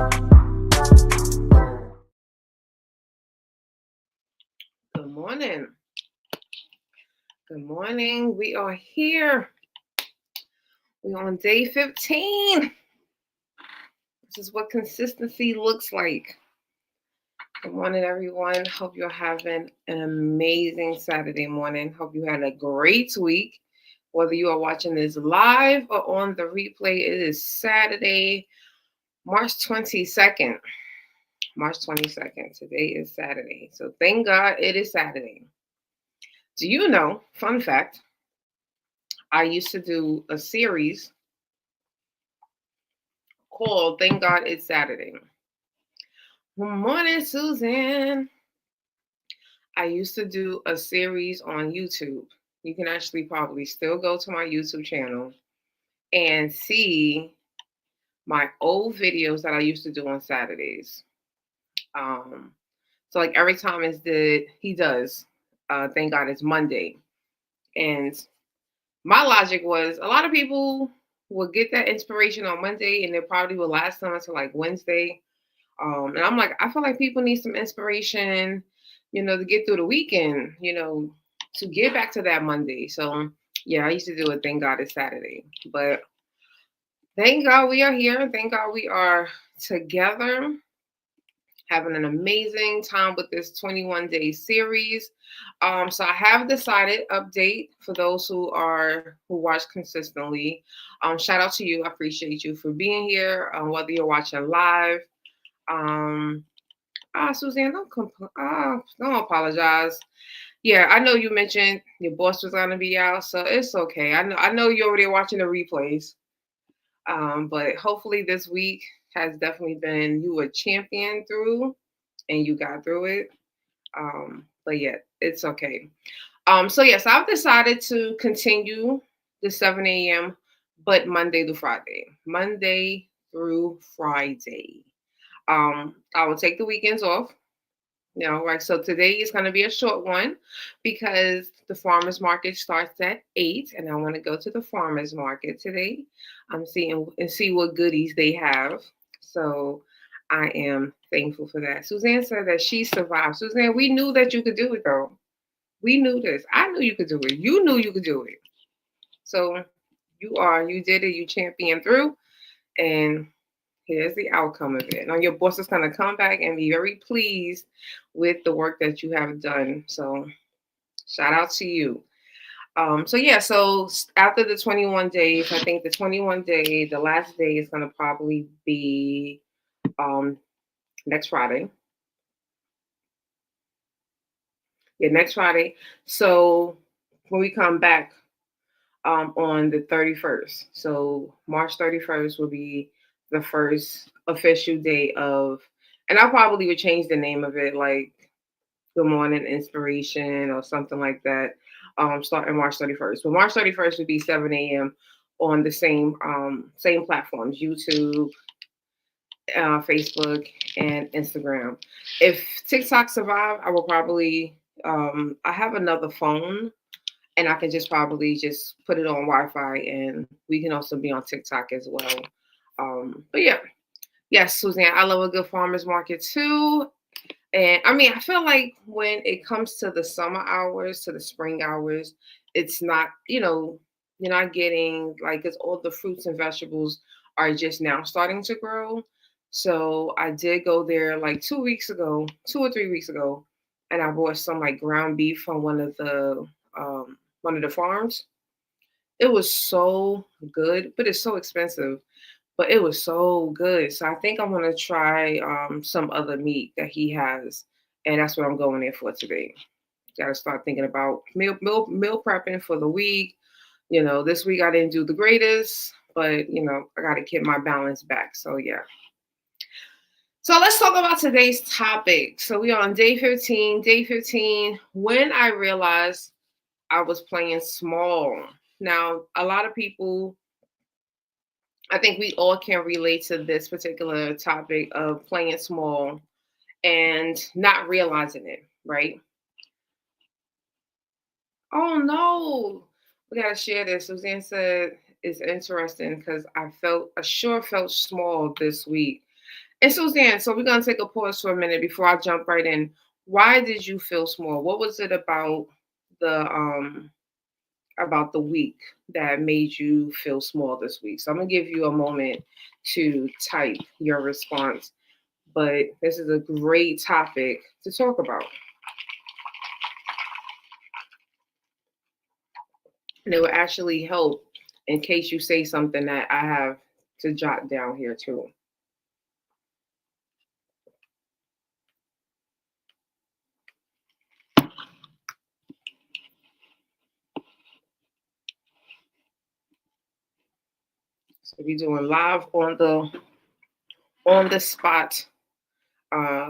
Good morning. Good morning. We are here. We're on day 15. This is what consistency looks like. Good morning, everyone. Hope you're having an amazing Saturday morning. Hope you had a great week. Whether you are watching this live or on the replay, it is Saturday, March 22nd. March 22nd. Today is Saturday. So thank God it is Saturday. Do you know, fun fact, I used to do a series called Thank God It's Saturday. Good morning, Susan. I used to do a series on YouTube. You can actually probably still go to my YouTube channel and see my old videos that I used to do on Saturdays. So like every time he does, thank God it's Monday. And my logic was a lot of people will get that inspiration on Monday and it probably will last them until like Wednesday. And I'm like, I feel like people need some inspiration, to get through the weekend, to get back to that Monday. So yeah, I used to do it. Thank God it's Saturday. But thank God we are here. Thank God we are together, having an amazing time with this 21-day series. So I have decided update for those who watch consistently. Shout out to you. I appreciate you for being here, whether you're watching live. Suzanne, don't apologize. Yeah, I know you mentioned your boss was gonna be out, so it's okay. I know you're already watching the replays. But hopefully this week has definitely been you a champion through and you got through it. But yeah, it's okay. So yes, I've decided to continue the 7 a.m. but Monday through Friday. Monday through Friday. I will take the weekends off. Right. So today is going to be a short one because the farmers market starts at 8, and I want to go to the farmers market today. I'm seeing and see what goodies they have. So I am thankful for that. Suzanne said that she survived. Suzanne, we knew that you could do it though. We knew this. I knew you could do it. You knew you could do it. So you did it. You championed through, and here's the outcome of it. Now your boss is going to come back and be very pleased with the work that you have done. So shout out to you. So after the 21 days, I think the last day is going to probably be next Friday. Yeah, next Friday. So when we come back on the 31st, so March 31st will be the first official day of, and I probably would change the name of it like Good Morning Inspiration or something like that, starting March 31st. But March 31st would be 7 a.m. on the same platforms, YouTube, Facebook, and Instagram. If TikTok survive, I will probably, I have another phone and I can just probably just put it on Wi-Fi and we can also be on TikTok as well. But yeah, yes, Suzanne, I love a good farmer's market too. And I mean, I feel like when it comes to the summer hours, to the spring hours, it's not, you're not getting like, because all the fruits and vegetables are just now starting to grow. So I did go there like 2 or 3 weeks ago, and I bought some like ground beef from one of the farms. It was so good, but it's so expensive. But it was so good. So I think I'm gonna try some other meat that he has, and that's what I'm going there for today. Got to start thinking about meal prepping for the week. This week I didn't do the greatest, but I got to get my balance back. So yeah. So let's talk about today's topic. So we are on day 15. Day 15. When I realized I was playing small. Now a lot of people, I think we all can relate to this particular topic of playing small and not realizing it, right? Oh no, we gotta share this. Suzanne said it's interesting because I sure felt small this week. And Suzanne, so we're gonna take a pause for a minute before I jump right in. Why did you feel small? What was it about the week that made you feel small this week? So I'm gonna give you a moment to type your response. But this is a great topic to talk about. And it will actually help in case you say something that I have to jot down here too. So we're doing live on the spot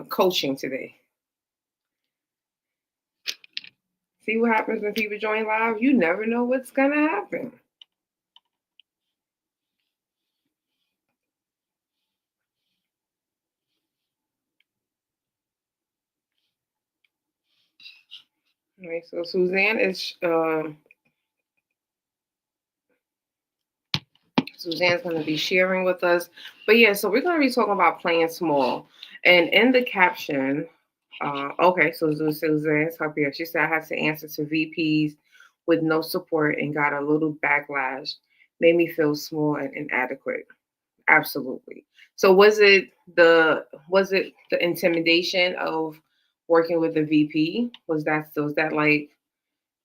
coaching today. See what happens when people join live? You never know what's gonna happen. All right, so Suzanne's going to be sharing with us. But yeah, so we're going to be talking about playing small. And in the caption, okay, so Suzanne's up here. She said, I had to answer to VPs with no support and got a little backlash. Made me feel small and inadequate. Absolutely. So was it the intimidation of working with the VP? Was that like,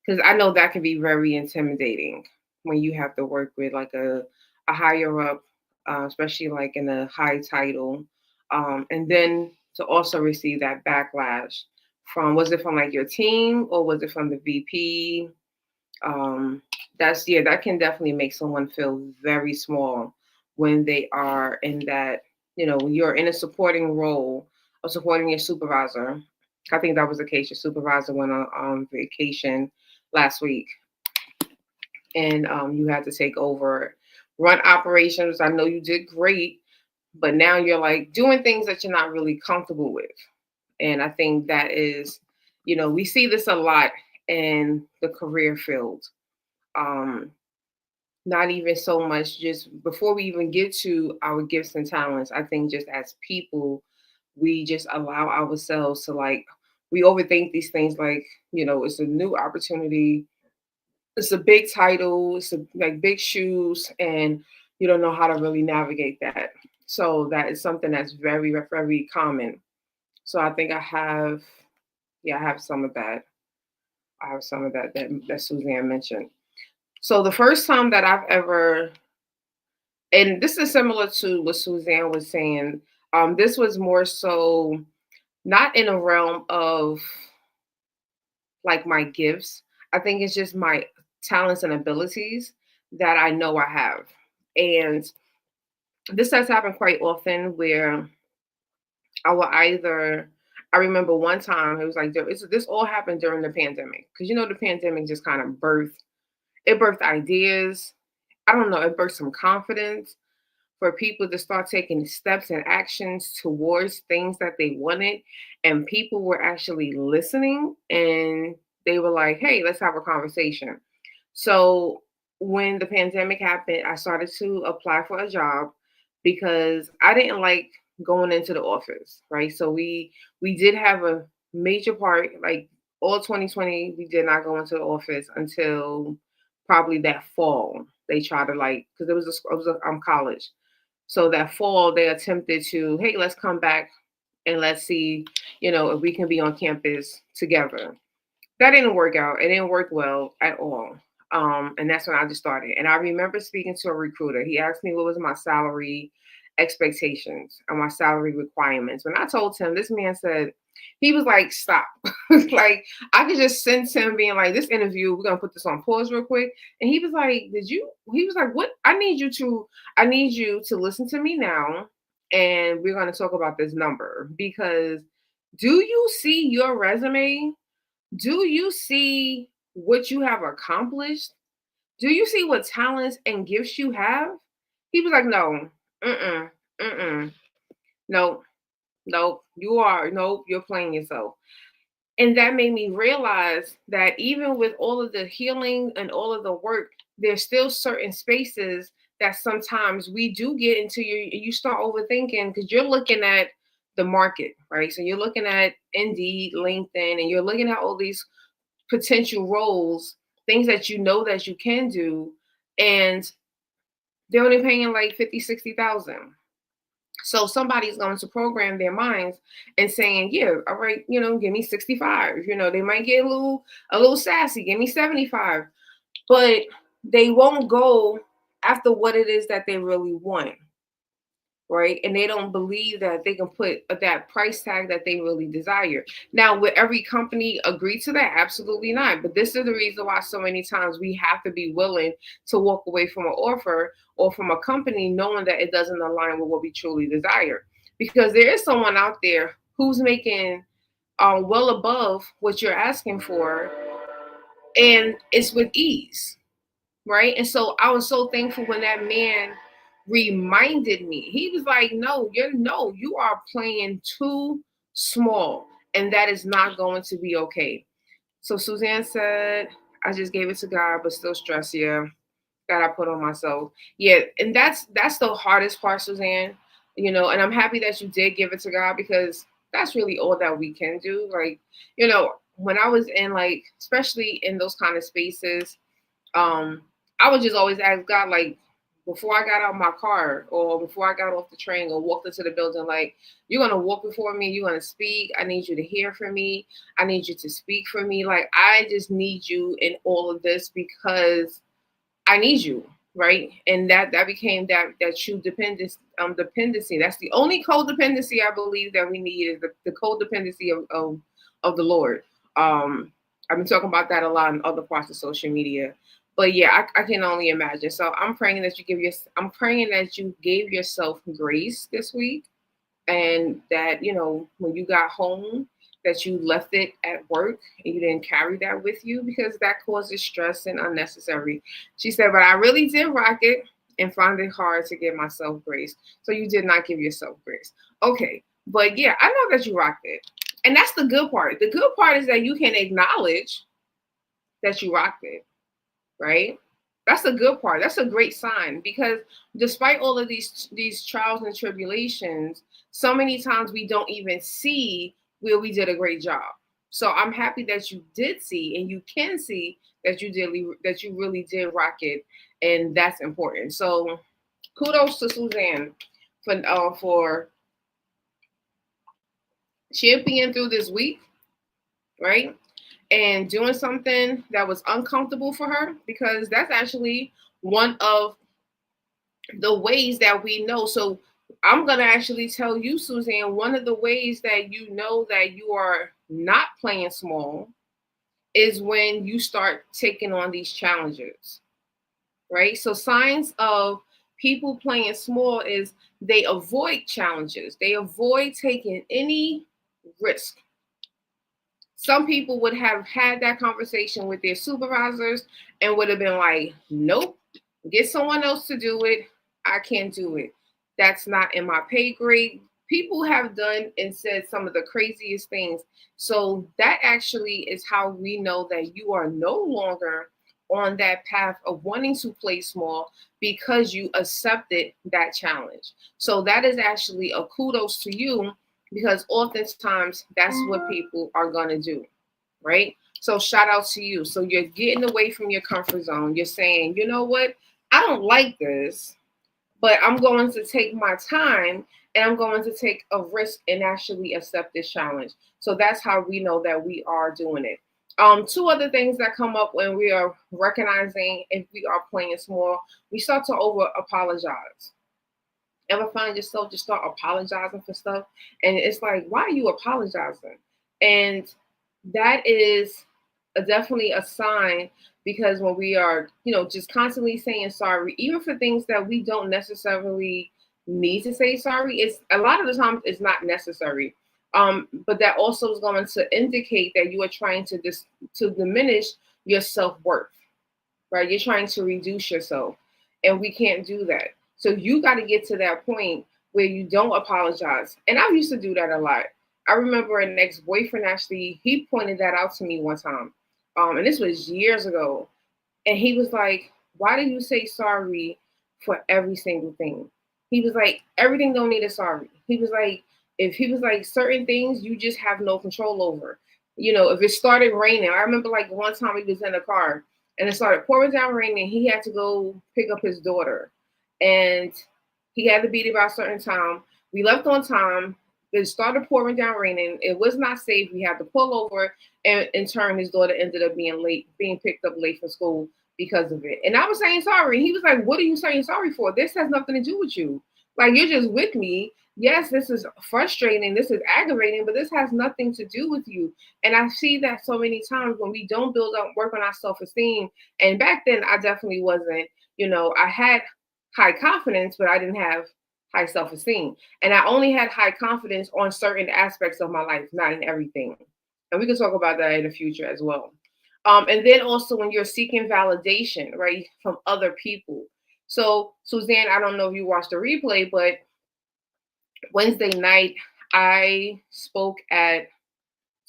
because I know that can be very intimidating when you have to work with like a higher up, especially like in a high title, and then to also receive that backlash from, was it from like your team or was it from the VP? Um, that's, yeah, that can definitely make someone feel very small when they are in that, when you're in a supporting role of supporting your supervisor. I think that was the case. Your supervisor went on vacation last week, and you had to take over, run operations. I know you did great, but now you're like doing things that you're not really comfortable with. And I think that is, we see this a lot in the career field. Um, Not even so much just before we even get to our gifts and talents. I think just as people, we just allow ourselves to like, we overthink these things like, it's a new opportunity, it's a big title, it's like big shoes, and you don't know how to really navigate that. So that is something that's very, very common. So I think I have some of that. I have some of that Suzanne mentioned. So the first time that I've ever, and this is similar to what Suzanne was saying, this was more so not in a realm of like my gifts. I think it's just my talents and abilities that I know I have. And this has happened quite often where I will either, I remember one time it was like, this all happened during the pandemic. Because, the pandemic just kind of birthed ideas. I don't know, it birthed some confidence for people to start taking steps and actions towards things that they wanted. And people were actually listening, and they were like, hey, let's have a conversation. So when the pandemic happened, I started to apply for a job because I didn't like going into the office, right? So we did have a major part, like all 2020, we did not go into the office until probably that fall. They tried to like, because it was college. So that fall, they attempted to, hey, let's come back and let's see, if we can be on campus together. That didn't work out. It didn't work well at all. And that's when I just started. And I remember speaking to a recruiter. He asked me what was my salary expectations and my salary requirements. When I told him, this man said, he was like, stop. Like, I could just sense him being like, this interview, we're gonna put this on pause real quick. And he was like, he was like, what? I need you to listen to me now. And we're gonna talk about this number, because do you see your resume? Do you see what you have accomplished? Do you see what talents and gifts you have? He was like, no, mm-mm, mm-mm, no, no, nope, you're playing yourself. And that made me realize that even with all of the healing and all of the work, there's still certain spaces that sometimes we do get into you start overthinking because you're looking at the market, right? So you're looking at Indeed, LinkedIn, and you're looking at all these potential roles, things that you know that you can do, and they're only paying like 50, 60,000. So somebody's going to program their minds and saying, yeah, all right, give me 65. They might get a little sassy, give me 75. But they won't go after what it is that they really want, right? And they don't believe that they can put that price tag that they really desire. Now, will every company agree to that? Absolutely not. But this is the reason why so many times we have to be willing to walk away from an offer or from a company knowing that it doesn't align with what we truly desire. Because there is someone out there who's making well above what you're asking for, and it's with ease, right? And so I was so thankful when that man reminded me. He was like, no, you are playing too small, and that is not going to be okay. So Suzanne said, I just gave it to God, but still stress, yeah, that I put on myself. Yeah, and that's the hardest part, Suzanne. And I'm happy that you did give it to God, because that's really all that we can do. Like, when I was in, like, especially in those kind of spaces, um, I would just always ask God, like, before I got out of my car or before I got off the train or walked into the building, like, you're going to walk before me, you're going to speak. I need you to hear from me. I need you to speak for me. Like, I just need you in all of this because I need you. Right. And that became that true dependency. That's the only codependency I believe that we need, is the codependency of the Lord. I've been talking about that a lot in other parts of social media. But yeah, I can only imagine. So I'm praying that I'm praying that you gave yourself grace this week, and that, when you got home, that you left it at work and you didn't carry that with you, because that causes stress and unnecessary. She said, but I really did rock it and find it hard to give myself grace. So you did not give yourself grace. Okay. But yeah, I know that you rocked it. And that's the good part. The good part is that you can acknowledge that you rocked it, right? That's a good part. That's a great sign, because despite all of these trials and tribulations, so many times we don't even see where we did a great job. So I'm happy that you did see, and you can see that you really did rock it, and that's important. So kudos to Suzanne for championing through this week, right? And doing something that was uncomfortable for her, because that's actually one of the ways that we know. So I'm going to actually tell you, Suzanne, one of the ways that you know that you are not playing small is when you start taking on these challenges, right? So signs of people playing small is they avoid challenges. They avoid taking any risk. Some people would have had that conversation with their supervisors and would have been like, nope, get someone else to do it. I can't do it. That's not in my pay grade. People have done and said some of the craziest things. So that actually is how we know that you are no longer on that path of wanting to play small, because you accepted that challenge. So that is actually a kudos to you, because oftentimes that's what people are going to do, right? So shout out to you. So you're getting away from your comfort zone. You're saying, you know what? I don't like this, but I'm going to take my time and I'm going to take a risk and actually accept this challenge. So that's how we know that we are doing it. Two other things that come up when we are recognizing if we are playing small, we start to over apologize. Ever find yourself just start apologizing for stuff, and it's like, why are you apologizing? And that is definitely a sign, because when we are, just constantly saying sorry, even for things that we don't necessarily need to say sorry, it's a lot of the time it's not necessary. But that also is going to indicate that you are trying to diminish your self-worth, right? You're trying to reduce yourself, and we can't do that. So you got to get to that point where you don't apologize. And I used to do that a lot. I remember an ex-boyfriend, actually, he pointed that out to me one time. And this was years ago. And he was like, why do you say sorry for every single thing. He was like, everything don't need a sorry. He was like, if he was like certain things you just have no control over. You know, if it started raining, I remember like one time he was in a car and it started pouring down raining. He had to go pick up his daughter, and he had to be there by a certain time. We left on time. It started pouring down raining. It was not safe. We had to pull over, and in turn, his daughter ended up being late, being picked up late from school because of it. And I was saying sorry. He was like, "What are you saying sorry for? This has nothing to do with you. Like, you're just with me. Yes, this is frustrating. This is aggravating, but this has nothing to do with you." And I see that so many times when we don't build up, work on our self-esteem. And back then, I definitely wasn't. You know, I had high confidence, but I didn't have high self-esteem. And I only had high confidence on certain aspects of my life, not in everything. And we can talk about that in the future as well. And then also when you're seeking validation, right, from other people. So, Suzanne, I don't know if you watched the replay, but Wednesday night, I spoke at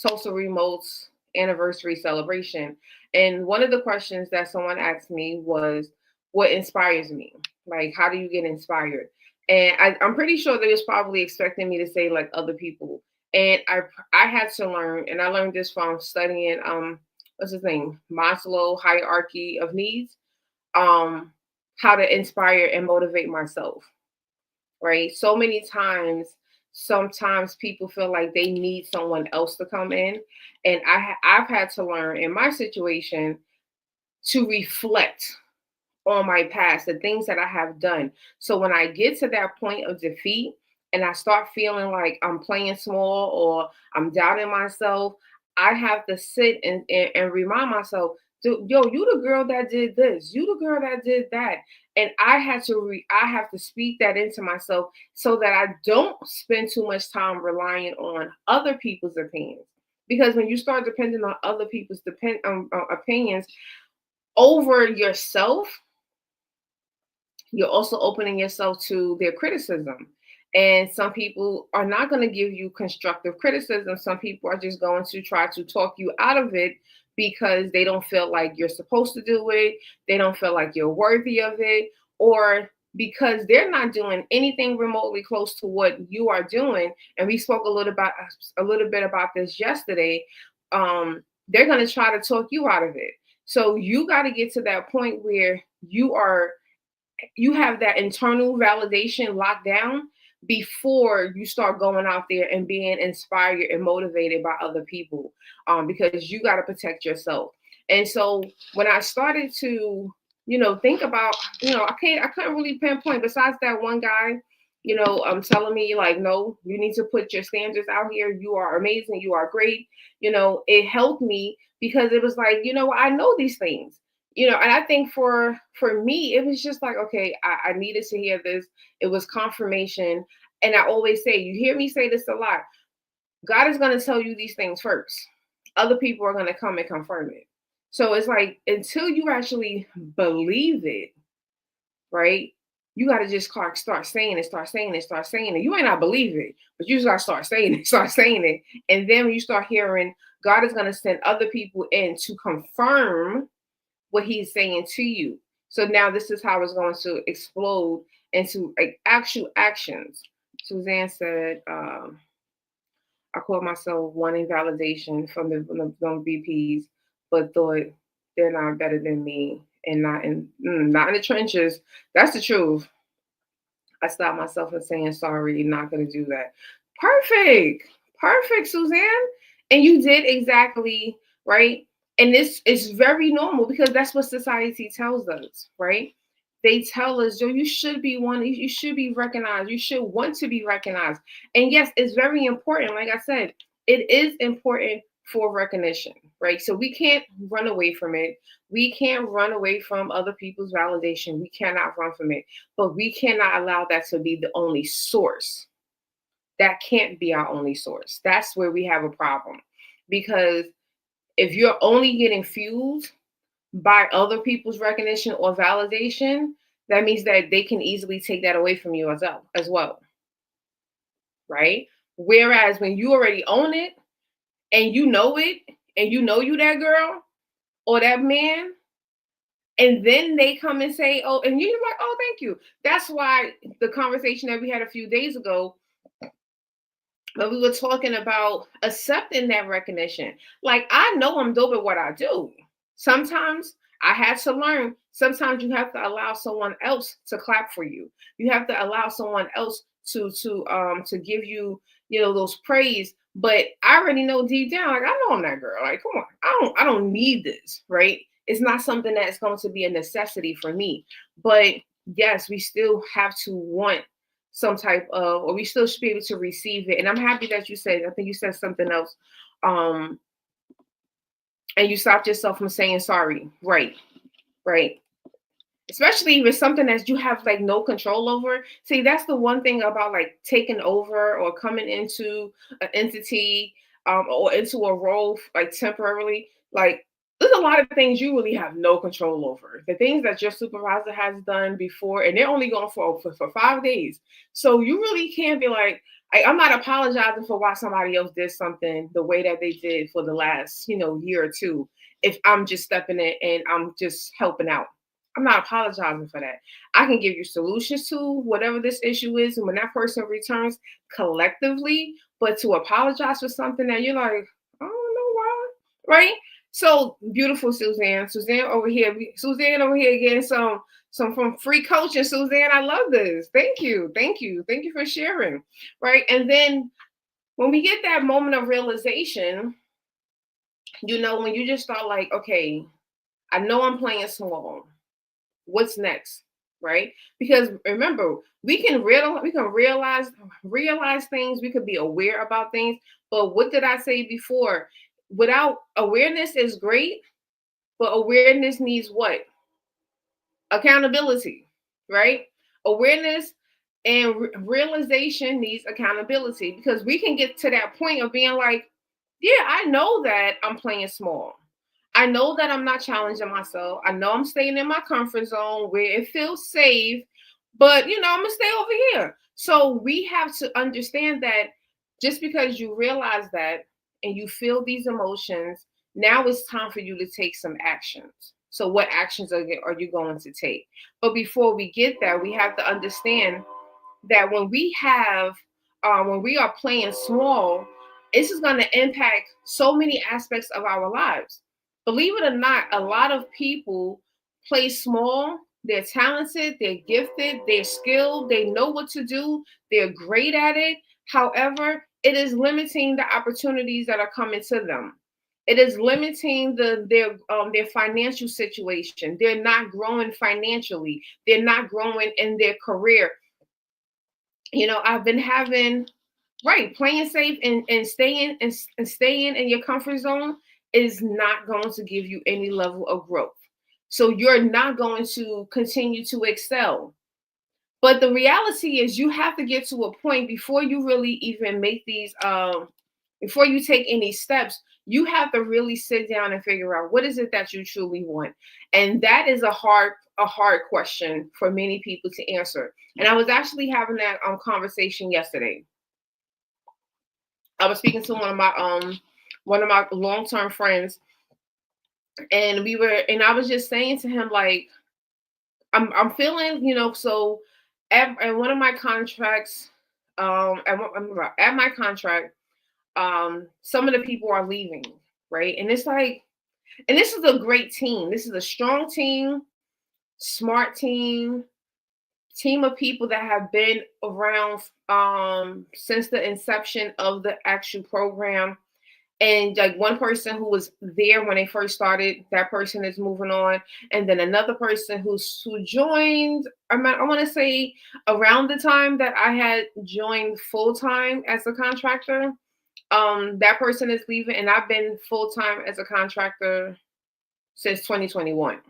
Tulsa Remote's anniversary celebration. And one of the questions that someone asked me was, what inspires me? Like, how do you get inspired? And I'm pretty sure they was probably expecting me to say like other people. And I had to learn, and I learned this from studying what's his name, Maslow hierarchy of needs, um, how to inspire and motivate myself, right? So many times, sometimes people feel like they need someone else to come in. And I've had to learn in my situation to reflect on my past, the things that I have done. So when I get to that point of defeat and I start feeling like I'm playing small or I'm doubting myself, I have to sit and remind myself, yo, you the girl that did this, you the girl that did that. And I have to speak that into myself so that I don't spend too much time relying on other people's opinions. Because when you start depending on other people's opinions over yourself, you're also opening yourself to their criticism. And some people are not going to give you constructive criticism. Some people are just going to try to talk you out of it because they don't feel like you're supposed to do it. They don't feel like you're worthy of it, or because they're not doing anything remotely close to what you are doing. And we spoke a little bit about this yesterday. They're going to try to talk you out of it. So you got to get to that point where you have that internal validation locked down before you start going out there and being inspired and motivated by other people, because you got to protect yourself. And so when I started to, think about, I couldn't really pinpoint besides that one guy, telling me like, no, you need to put your standards out here. You are amazing. You are great. It helped me because it was like, I know these things, and I think for me, it was just like, okay, I needed to hear this. It was confirmation. And I always say, you hear me say this a lot. God is going to tell you these things first. Other people are going to come and confirm it. So it's like, until you actually believe it, right? You got to just start saying it, start saying it, start saying it. You may not believe it, but you just got to start saying it, start saying it. And then when you start hearing, God is going to send other people in to confirm what he's saying to you. So now this is how it's going to explode into like actual actions. Suzanne said, I caught myself wanting validation from VPs, but thought they're not better than me and not in the trenches. That's the truth. I stopped myself from saying sorry, not going to do that. Perfect, Suzanne. And you did exactly right. And this is very normal because that's what society tells us, right? They tell us, you should be one, you should be recognized, you should want to be recognized. And yes, it's very important. Like I said, it is important for recognition, right? So we can't run away from it. We can't run away from other people's validation. We cannot run from it, but we cannot allow that to be the only source. That can't be our only source. That's where we have a problem, because if you're only getting fueled by other people's recognition or validation, that means that they can easily take that away from you as well, right? Whereas when you already own it and you know it, and you know you that girl or that man, And then they come and say, oh, and you're like, oh, thank you. That's why the conversation that we had a few days ago, but we were talking about accepting that recognition. Like, I know I'm dope at what I do. Sometimes I had to learn. Sometimes you have to allow someone else to clap for you. You have to allow someone else to give you, those praise. But I already know deep down, like, I know I'm that girl. Like, come on, I don't need this, right? It's not something that's going to be a necessity for me. But yes, we still have to want some type of, or we still should be able to receive it. And I'm happy that you said, I think you said something else, um, and you stopped yourself from saying sorry. Right, right. Especially if it's something that you have like no control over. See, that's the one thing about like taking over or coming into an entity, or into a role like temporarily. Like, there's a lot of things you really have no control over. The things that your supervisor has done before, and they're only going for 5 days. So you really can't be like, I'm not apologizing for why somebody else did something the way that they did for the last, year or two. If I'm just stepping in and I'm just helping out, I'm not apologizing for that. I can give you solutions to whatever this issue is. And when that person returns collectively, but to apologize for something that you're like, I don't know why, right? So beautiful, Suzanne. Suzanne over here getting some from free coaching. Suzanne, I love this. Thank you. Thank you. Thank you for sharing. Right. And then when we get that moment of realization, when you just start like, okay, I know I'm playing small. What's next? Right? Because remember, we can realize things, we could be aware about things. But what did I say before? Without awareness is great, but awareness needs what? Accountability, right? Awareness and realization needs accountability, because we can get to that point of being like, yeah, I know that I'm playing small. I know that I'm not challenging myself. I know I'm staying in my comfort zone where it feels safe, but I'm gonna stay over here. So we have to understand that just because you realize that and you feel these emotions, now it's time for you to take some actions. So what actions are you going to take? But before we get there, we have to understand that when we are playing small, this is going to impact so many aspects of our lives. Believe it or not, a lot of people play small. They're talented, they're gifted, they're skilled, they know what to do, they're great at it. However, it is limiting the opportunities that are coming to them. It is limiting their financial situation. They're not growing financially. They're not growing in their career. I've been having, right, playing safe and staying in your comfort zone is not going to give you any level of growth. So you're not going to continue to excel. But the reality is you have to get to a point before you really even make these before you take any steps, you have to really sit down and figure out what is it that you truly want. And that is a hard question for many people to answer. And I was actually having that conversation yesterday. I was speaking to one of my long-term friends, and I was just saying to him, like, I'm feeling, so at one of my contracts, at my contract, some of the people are leaving, right? And it's like, and this is a great team. This is a strong team, smart team of people that have been around since the inception of the actual program. And like one person who was there when they first started, that person is moving on, and then another person who joined. I want to say around the time that I had joined full time as a contractor. That person is leaving, and I've been full time as a contractor since 2021.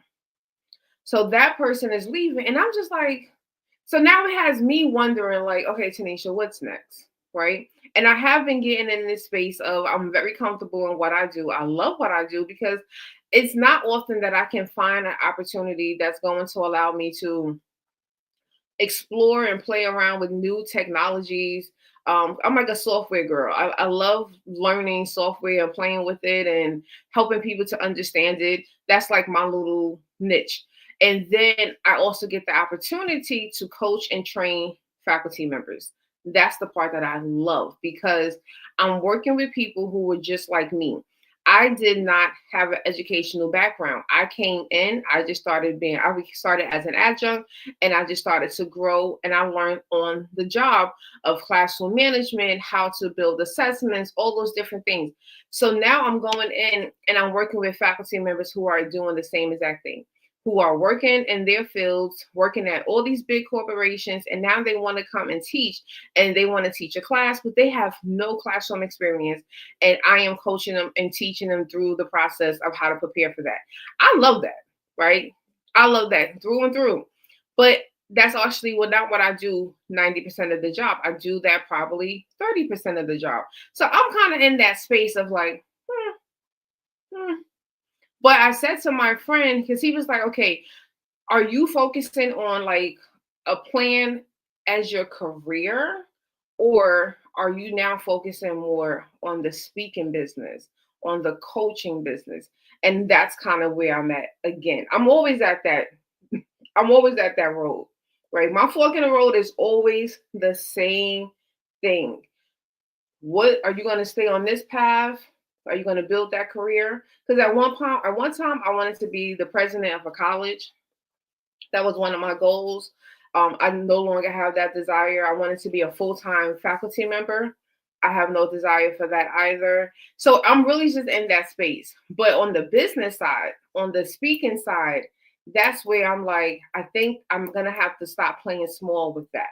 So that person is leaving, and I'm just like, so now it has me wondering, like, okay, Tanisha, what's next, right? And I have been getting in this space of I'm very comfortable in what I do. I love what I do because it's not often that I can find an opportunity that's going to allow me to explore and play around with new technologies. I'm like a software girl. I love learning software and playing with it and helping people to understand it. That's like my little niche. And then I also get the opportunity to coach and train faculty members. That's the part that I love because I'm working with people who were just like me. I did not have an educational background. I came in, I started as an adjunct and I just started to grow and I learned on the job of classroom management, how to build assessments, all those different things. So now I'm going in and I'm working with faculty members who are doing the same exact thing, who are working in their fields, working at all these big corporations, and now they want to come and teach, and they want to teach a class, but they have no classroom experience, and I am coaching them and teaching them through the process of how to prepare for that. I love that, right? I love that through and through. But that's actually not what I do 90% of the job. I do that probably 30% of the job. So I'm kind of in that space of like, But I said to my friend, because he was like, okay, are you focusing on like a plan as your career, or are you now focusing more on the speaking business, on the coaching business? And that's kind of where I'm at again. I'm always at that road, right? My fork in the road is always the same thing. What are you going to stay on this path? Are you going to build that career? Because at one time, I wanted to be the president of a college. That was one of my goals. I no longer have that desire. I wanted to be a full-time faculty member. I have no desire for that either. So I'm really just in that space. But on the business side, on the speaking side, that's where I'm like, I think I'm going to have to stop playing small with that,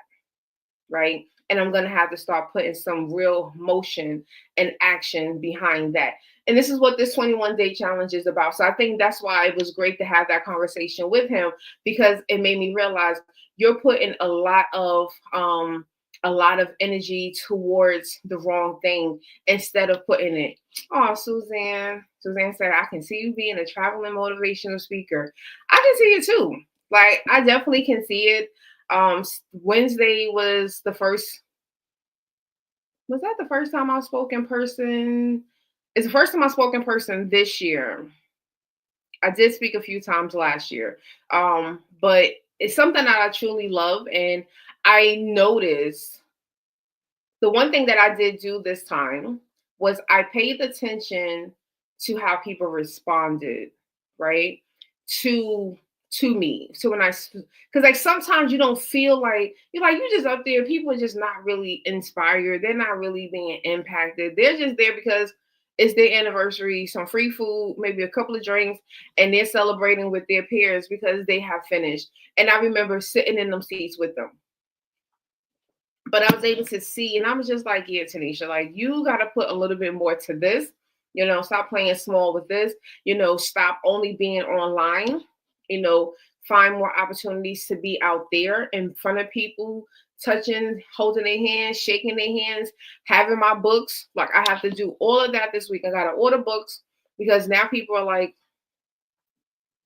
right? And I'm going to have to start putting some real motion and action behind that. And this is what this 21-day challenge is about. So I think that's why it was great to have that conversation with him, because it made me realize you're putting a lot of energy towards the wrong thing instead of putting it. Oh, Suzanne said, I can see you being a traveling motivational speaker. I can see it too. Like, I definitely can see it. Wednesday was the first. Was that the first time I spoke in person? It's the first time I spoke in person this year. I did speak a few times last year. But it's something that I truly love. And I noticed the one thing that I did do this time was I paid attention to how people responded, right? To me. So when because like sometimes you don't feel like you're just up there, people are just not really inspired, they're not really being impacted, they're just there because it's their anniversary, some free food, maybe a couple of drinks, and they're celebrating with their peers because they have finished. And I remember sitting in them seats with them, but I was able to see, and I was just like, yeah, Tanisha, like, you got to put a little bit more to this, stop playing small with this, stop only being online, find more opportunities to be out there in front of people, touching, holding their hands, shaking their hands, having my books. Like, I have to do all of that this week. I got to order books because now people are like,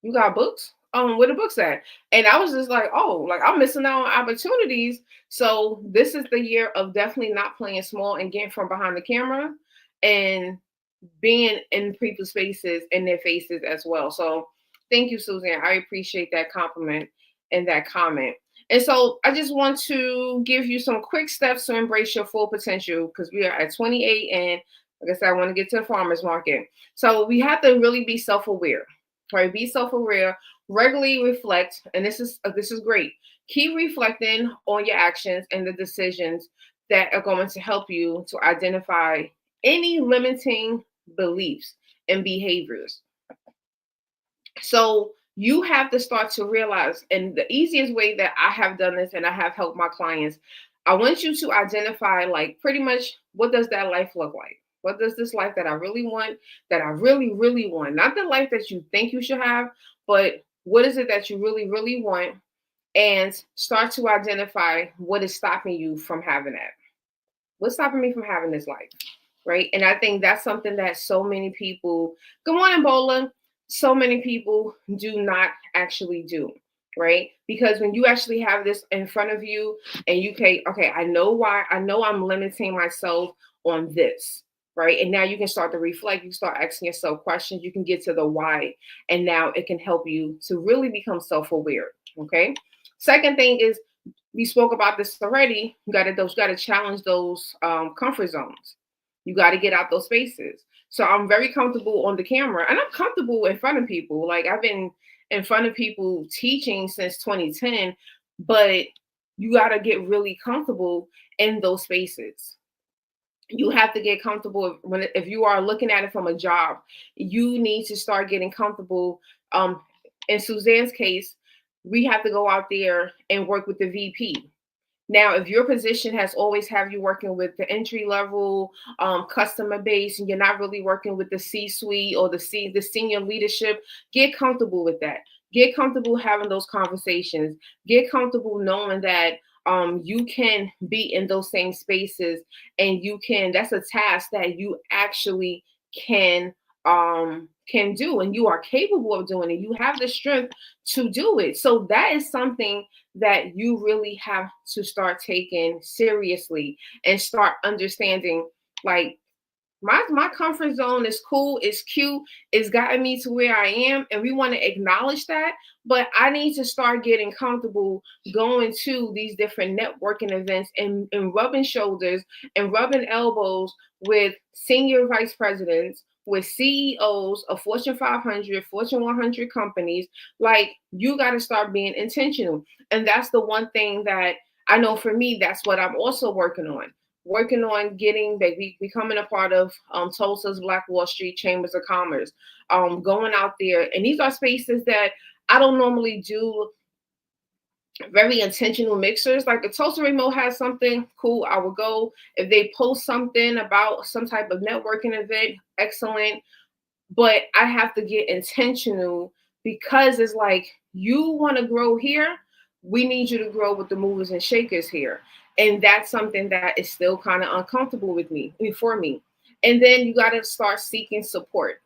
you got books? Where the books at? And I was just like, oh, like, I'm missing out on opportunities. So this is the year of definitely not playing small and getting from behind the camera and being in people's faces, in their faces as well. So thank you, Suzanne. I appreciate that compliment and that comment. And so I just want to give you some quick steps to embrace your full potential, because we are at 28, and like I said, I want to get to the farmer's market. So we have to really be self-aware. Right, be self-aware, regularly reflect, and this is great. Keep reflecting on your actions and the decisions that are going to help you to identify any limiting beliefs and behaviors. So you have to start to realize, and the easiest way that I have done this and I have helped my clients, I want you to identify, like, pretty much, what does that life look like? What does this life that I really want, that I really, really want? Not the life that you think you should have, but what is it that you really, really want? And start to identify what is stopping you from having that. What's stopping me from having this life, right? And I think that's something that so many people, good morning, Bola, so many people do not actually do, right? Because when you actually have this in front of you and you can, okay, I know why, I know I'm limiting myself on this, right? And now you can start to reflect, you start asking yourself questions, you can get to the why, and now it can help you to really become self-aware. Okay. Second thing is, we spoke about this already. You got to challenge those comfort zones. You got to get out those spaces. So I'm very comfortable on the camera, and I'm comfortable in front of people. Like, I've been in front of people teaching since 2010, but you got to get really comfortable in those spaces. You have to get comfortable if you are looking at it from a job. You need to start getting comfortable. In Suzanne's case, we have to go out there and work with the VP. Now, if your position has always have you working with the entry level customer base, and you're not really working with the C-suite or the senior leadership, get comfortable with that. Get comfortable having those conversations. Get comfortable knowing that you can be in those same spaces, and you can. That's a task that you actually can do, and you are capable of doing it. You have the strength to do it. So that is something that you really have to start taking seriously and start understanding. Like, my comfort zone is cool, it's cute, it's gotten me to where I am, and we want to acknowledge that. But I need to start getting comfortable going to these different networking events, and rubbing shoulders and rubbing elbows with senior vice presidents, with CEOs of Fortune 500, Fortune 100 companies. Like, you got to start being intentional. And that's the one thing that I know for me, that's what I'm also working on getting, becoming a part of Tulsa's Black Wall Street Chambers of Commerce, going out there. And these are spaces that I don't normally do very intentional mixers. Like, if Tulsa Remote has something cool, I will go. If they post something about some type of networking event, excellent. But I have to get intentional, because it's like, you want to grow here, we need you to grow with the movers and shakers here. And that's something that is still kind of uncomfortable for me. And then you got to start seeking support.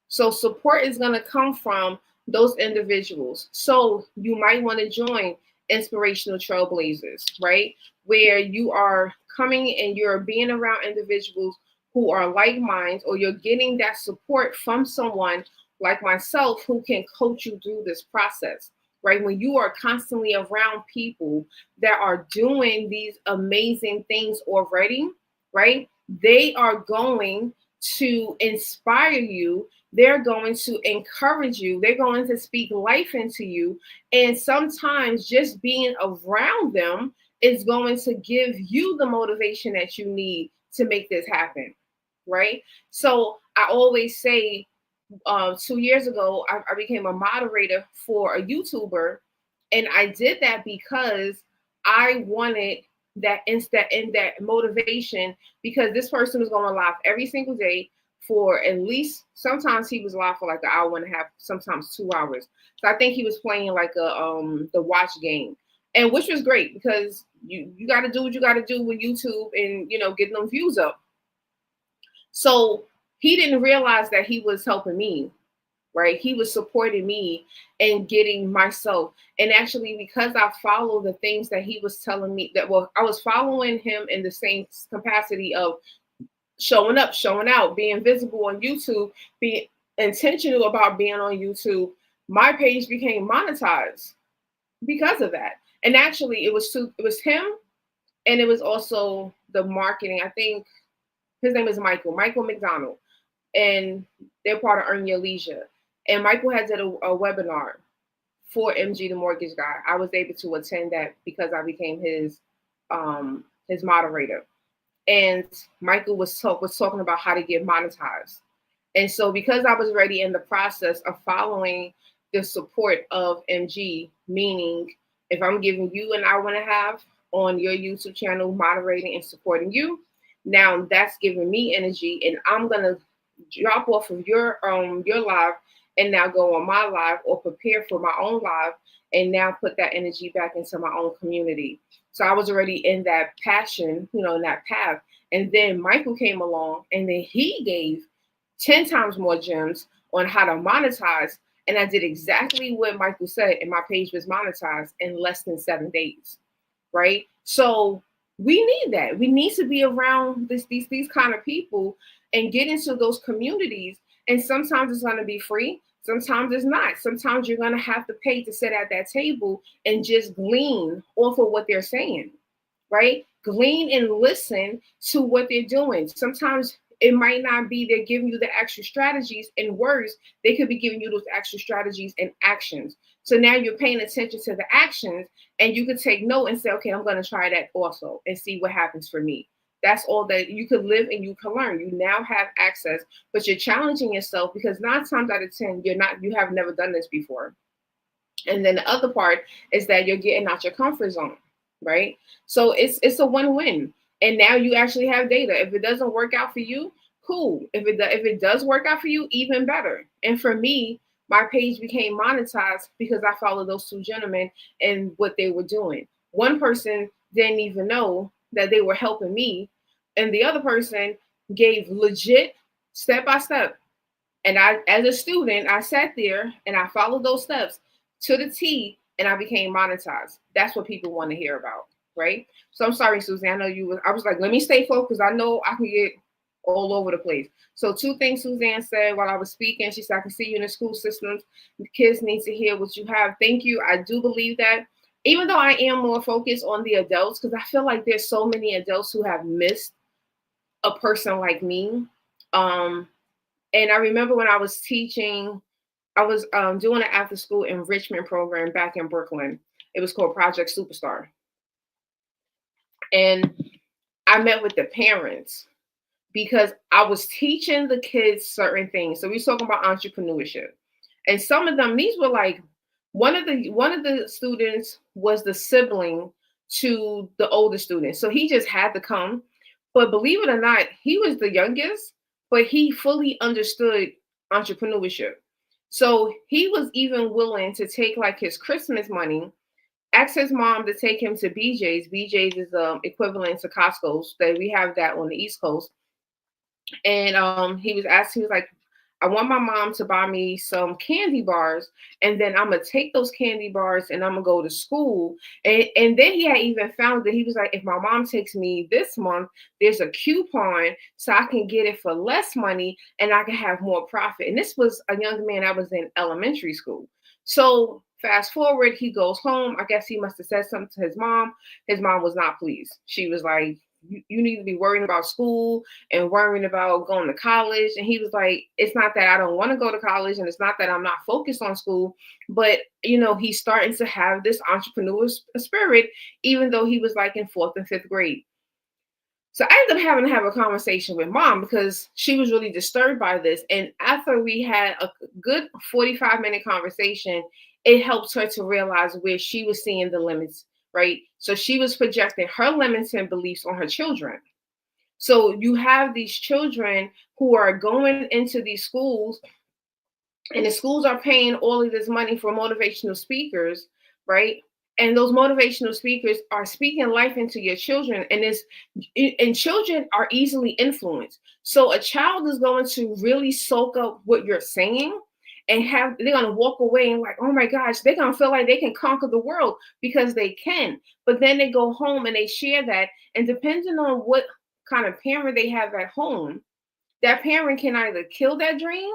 So support is going to come from those individuals. So you might want to join Inspirational Trailblazers, right? Where you are coming and you're being around individuals who are like minds, or you're getting that support from someone like myself who can coach you through this process, right? When you are constantly around people that are doing these amazing things already, right? They are going to inspire you. They're going to encourage you. They're going to speak life into you. And sometimes just being around them is going to give you the motivation that you need to make this happen, right? So I always say, 2 years ago, I became a moderator for a YouTuber. And I did that because I wanted that motivation, because this person was going live every single day for at least, sometimes he was live for like an hour and a half, sometimes 2 hours. So I think he was playing like the watch game, and which was great, because you got to do what you got to do with YouTube, and getting them views up. So he didn't realize that he was helping me, right? He was supporting me and getting myself. And actually, because I follow the things that he was telling me, I was following him in the same capacity of showing up, showing out, being visible on YouTube, being intentional about being on YouTube. My page became monetized because of that. And actually, it was him, and it was also the marketing. I think his name is Michael McDonald, and they're part of Earn Your Leisure. And Michael had did a webinar for MG, the mortgage guy. I was able to attend that because I became his moderator. And Michael was talking about how to get monetized. And so because I was already in the process of following the support of MG, meaning if I'm giving you an hour and a half on your YouTube channel, moderating and supporting you, now that's giving me energy, and I'm gonna drop off of your live and now go on my live, or prepare for my own live and now put that energy back into my own community. So I was already in that passion, in that path. And then Michael came along, and then he gave 10 times more gems on how to monetize. And I did exactly what Michael said, and my page was monetized in less than 7 days, right? So we need that. We need to be around these kind of people and get into those communities. And sometimes it's going to be free. Sometimes it's not. Sometimes you're going to have to pay to sit at that table and just glean off of what they're saying, right? Glean and listen to what they're doing. Sometimes it might not be they're giving you the extra strategies and words. They could be giving you those extra strategies and actions. So now you're paying attention to the actions, and you can take note and say, okay, I'm going to try that also and see what happens for me. That's all that you could live and you can learn. You now have access, but you're challenging yourself because 9 times out of 10, you have never done this before. And then the other part is that you're getting out your comfort zone, right? So it's a win-win. And now you actually have data. If it doesn't work out for you, cool. If it does work out for you, even better. And for me, my page became monetized because I followed those 2 gentlemen and what they were doing. One person didn't even know that they were helping me, and the other person gave legit step by step. And I, as a student, I sat there and I followed those steps to the T, and I became monetized. That's what people want to hear about, right? So I'm sorry, Suzanne. I know you. I was like, let me stay focused. I know I can get all over the place. So 2 things Suzanne said while I was speaking. She said, I can see you in the school systems. The kids need to hear what you have. Thank you. I do believe that. Even though I am more focused on the adults, because I feel like there's so many adults who have missed a person like me. And I remember when I was teaching, I was doing an after school enrichment program back in Brooklyn. It was called Project Superstar. And I met with the parents because I was teaching the kids certain things. So we were talking about entrepreneurship. And some of them, these were like, one of the students was the sibling to the older student. So he just had to come. But believe it or not, he was the youngest, but he fully understood entrepreneurship. So he was even willing to take like his Christmas money, ask his mom to take him to BJ's. BJ's is equivalent to Costco's. That we have that on the East Coast. And he was like, I want my mom to buy me some candy bars, and then I'm gonna take those candy bars and I'm gonna go to school. And then he had even found that he was like, if my mom takes me this month, there's a coupon so I can get it for less money and I can have more profit. And this was a young man that was in elementary school. So fast forward, he goes home. I guess he must have said something to his mom. His mom was not pleased. She was like, you need to be worrying about school and worrying about going to college. And he was like, it's not that I don't want to go to college, and it's not that I'm not focused on school, but he's starting to have this entrepreneurial spirit, even though he was like in 4th and 5th grade. So I ended up having to have a conversation with mom because she was really disturbed by this. And after we had a good 45-minute conversation, it helped her to realize where she was seeing the limits, right? So she was projecting her limits and beliefs on her children. So you have these children who are going into these schools, and the schools are paying all of this money for motivational speakers, right? And those motivational speakers are speaking life into your children, and children are easily influenced. So a child is going to really soak up what you're saying, and they're going to walk away and like, oh my gosh, they're going to feel like they can conquer the world because they can. But then they go home and they share that, and depending on what kind of parent they have at home, that parent can either kill that dream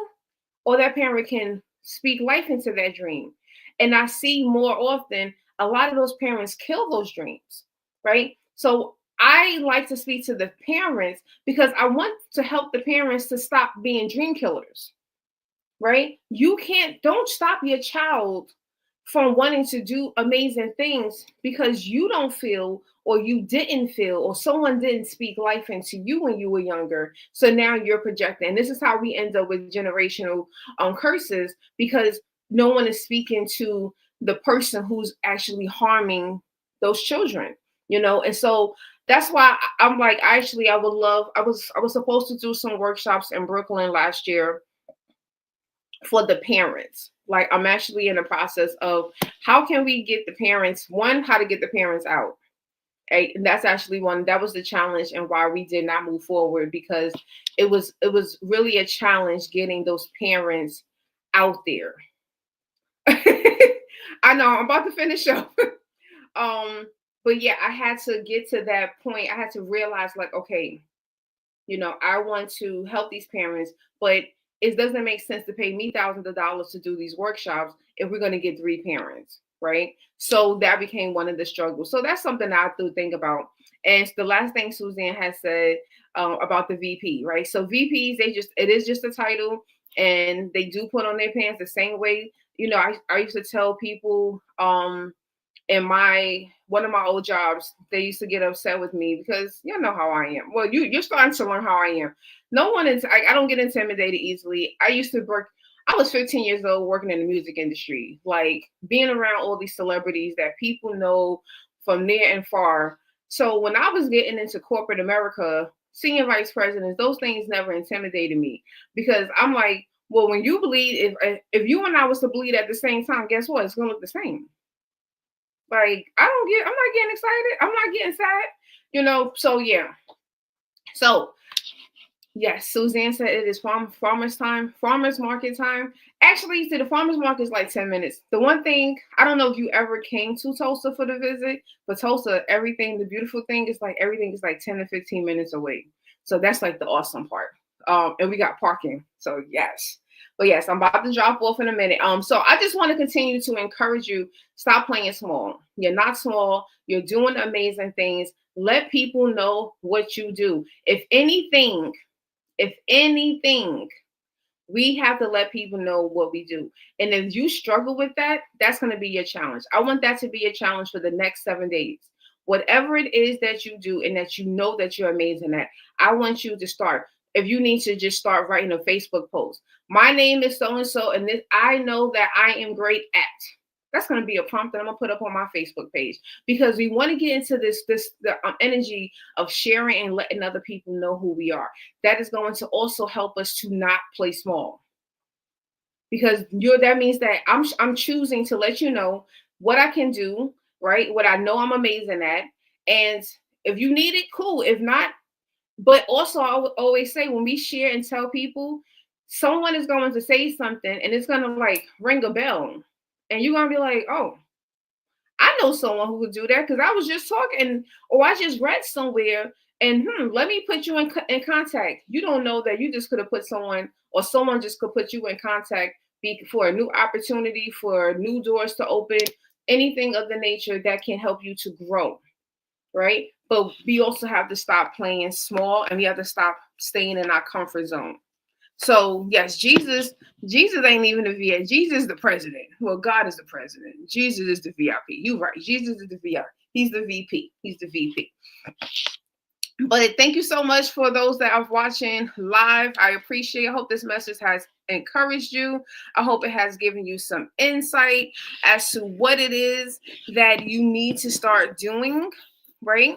or that parent can speak life into that dream. And I see more often a lot of those parents kill those dreams, right? So I like to speak to the parents because I want to help the parents to stop being dream killers, right? Don't stop your child from wanting to do amazing things because you don't feel, or you didn't feel, or someone didn't speak life into you when you were younger. So now you're projecting. And this is how we end up with generational curses, because no one is speaking to the person who's actually harming those children, And so that's why I'm like, actually, I was supposed to do some workshops in Brooklyn last year for the parents. Like, I'm actually in the process of how can we get the parents, how to get the parents out. And that's actually that was the challenge and why we did not move forward, because it was really a challenge getting those parents out there. I know I'm about to finish up. but yeah, I had to get to that point. I had to realize, like, okay, I want to help these parents, but it doesn't make sense to pay me thousands of dollars to do these workshops if we're going to get 3 parents, right? So that became one of the struggles. So that's something I have to think about. And it's the last thing Suzanne has said about the VP, right? So VPs, it is just a title, and they do put on their pants the same way. I used to tell people, in one of my old jobs, they used to get upset with me because you know how I am. Well, you're starting to learn how I am. No one is. I don't get intimidated easily. I used to work. I was 15 years old working in the music industry, like being around all these celebrities that people know from near and far. So when I was getting into corporate America, senior vice presidents, those things never intimidated me because I'm like, well, when you bleed, if you and I was to bleed at the same time, guess what? It's gonna look the same. Like, I'm not getting excited. I'm not getting sad, so yeah. So yes, Suzanne said it is farmer's market time. Actually, to the farmer's market is like 10 minutes. The one thing, I don't know if you ever came to Tulsa for the visit, but Tulsa, the beautiful thing is like everything is like 10 to 15 minutes away. So that's like the awesome part. And we got parking. So yes. But yes, I'm about to drop off in a minute. So I just want to continue to encourage you, stop playing small. You're not small. You're doing amazing things. Let people know what you do. If anything, we have to let people know what we do. And if you struggle with that, that's going to be your challenge. I want that to be a challenge for the next 7 days. Whatever it is that you do and that you know that you're amazing at, I want you to start. If you need to just start writing a Facebook post. My name is so-and-so, and this I know that I am great at. That's going to be a prompt that I'm going to put up on my Facebook page because we want to get into the energy of sharing and letting other people know who we are. That is going to also help us to not play small because that means that I'm choosing to let you know what I can do, right? What I know I'm amazing at. And if you need it, cool. If not, but also I would always say when we share and tell people, someone is going to say something and it's going to like ring a bell. And you're going to be like, oh, I know someone who would do that because I was just talking or I just read somewhere and let me put you in contact. You don't know that you just could have put someone or someone just could put you in contact for a new opportunity, for new doors to open, anything of the nature that can help you to grow, right? But we also have to stop playing small and we have to stop staying in our comfort zone. So yes, Jesus ain't even the VIP. Jesus is the president. Well, God is the president. Jesus is the VIP. You right. Jesus is the VIP. He's the VP. He's the VP. But thank you so much for those that are watching live. I appreciate it. I hope this message has encouraged you. I hope it has given you some insight as to what it is that you need to start doing, right?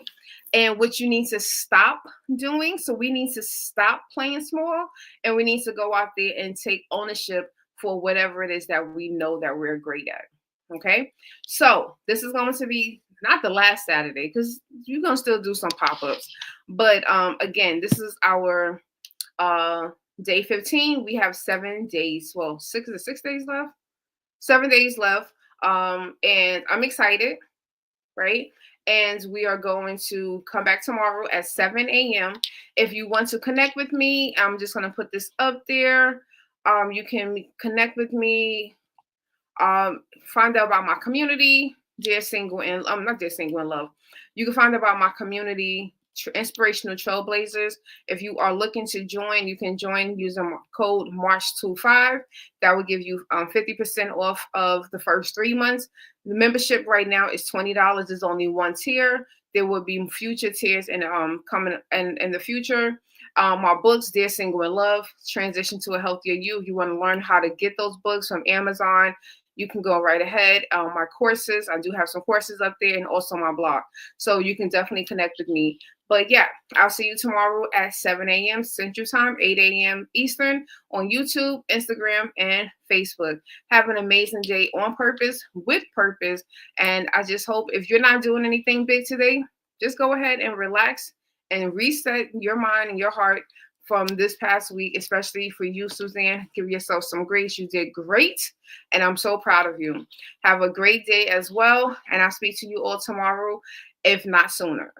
And what you need to stop doing. So we need to stop playing small and we need to go out there and take ownership for whatever it is that we know that we're great at. Okay. So this is going to be not the last Saturday because you're going to still do some pop-ups. But again, this is our day 15. We have 7 days. Well, 6 days left. 7 days left. And I'm excited, right? And we are going to come back tomorrow at 7 a.m. If you want to connect with me, I'm just going to put this up there. You can connect with me, find out about my community, Dear Single and not Dear Single in Love. You can find out about my community, Inspirational Trailblazers. If you are looking to join, you can join using code March25. That will give you 50% off of the first 3 months. The membership right now is $20. There's only one tier. There will be future tiers and coming in the future. My books, Dear Single in Love, Transition to a Healthier You. You want to learn how to get those books from Amazon, you can go right ahead. My courses, I do have some courses up there and also my blog. So you can definitely connect with me. But yeah, I'll see you tomorrow at 7 a.m. Central Time, 8 a.m. Eastern on YouTube, Instagram, and Facebook. Have an amazing day on purpose, with purpose. And I just hope if you're not doing anything big today, just go ahead and relax and reset your mind and your heart from this past week, especially for you, Suzanne. Give yourself some grace. You did great, and I'm so proud of you. Have a great day as well, and I'll speak to you all tomorrow if not sooner.